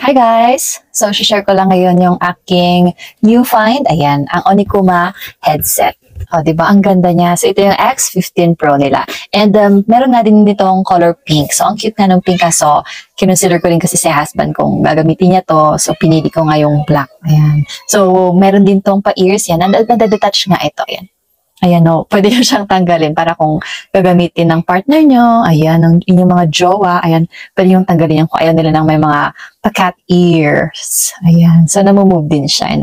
Hi guys! So, share ko lang ngayon yung aking new find. Ayan, ang Onikuma headset. O, diba? Ang ganda niya. So, ito yung X15 Pro nila. And, meron nga din nitong color pink. So, ang cute nga ng pink. So, kinonsider ko rin kasi si husband kung gagamitin niya to. So, pinili ko nga yung black. Ayan. So, meron din tong pa-ears. Yan. Nadetach nga ito. Ayan. Ayan o, pwede nyo siyang tanggalin para kung gagamitin ng partner nyo, ayan, ng inyong mga jowa, ayan, pwede nyo tanggalin yung kung ayaw nila ng may mga pa-cat ears. Ayan, so namumove din siya,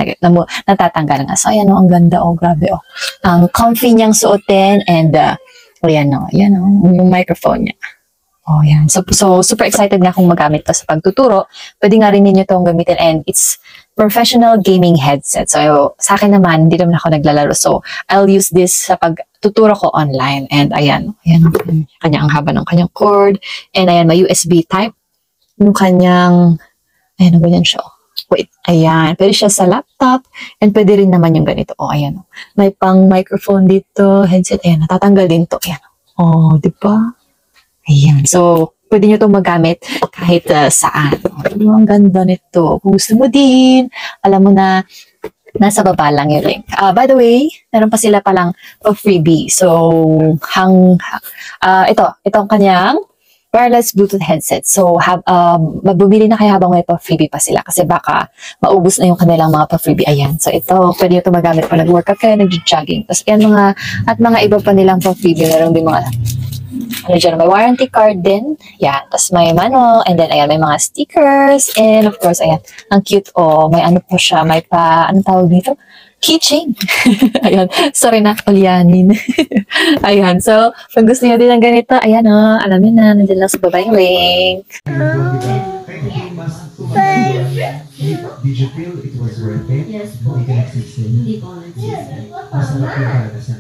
natatanggal nga. So ayan o, ang ganda o, grabe o. Ang comfy niyang suotin and ayan o, yung microphone niya. Oh, yan. So, super excited nga kung magamit to sa pagtuturo. Pwede nga rin ninyo itong gamitin and it's professional gaming headset. So, sa akin naman, hindi naman ako naglalaro. So, I'll use this sa pagtuturo ko online. And ayan, ang haba ng kanyang cord. And ayan, may USB type. Yung kanyang, ayan, ganyan siya. Wait, ayan. Pwede siya sa laptop. And pwede rin naman yung ganito. Oh, ayan. May pang microphone dito, headset. Ayan, natatanggal din to. Ayan. Oh, di ba? Ayan. So, pwede nyo itong magamit kahit saan. Ang ganda nito. Kung gusto mo din, alam mo na, nasa baba lang yung link. By the way, meron pa sila palang freebie. So, itong kanyang wireless Bluetooth headset. So, bumili na kayo habang may pa-freebie pa sila kasi baka maubos na yung kanilang mga pa-freebie. Ayan. So, ito, pwede nyo ito magamit pa nag-workout kayo, nag-jogging. Tapos, yan mga iba pa nilang pa-freebie. Meron din mga dyan, may warranty card din. Yan. Tapos may manual. And then, ayan, may mga stickers. And of course, ayan, ang cute. Oh, may ano po siya. May anong tawag dito? Keychain. Ayan. Sorry na, ulyanin. Ayan. So, kung gusto niyo din ng ganito, ayan o. Alam niyo na, nandiyan lang sa baba yung link. Did you feel it was worth it? Yes po. Hindi ka nagsisi? Hindi po nagsisi. Masarap yung para sa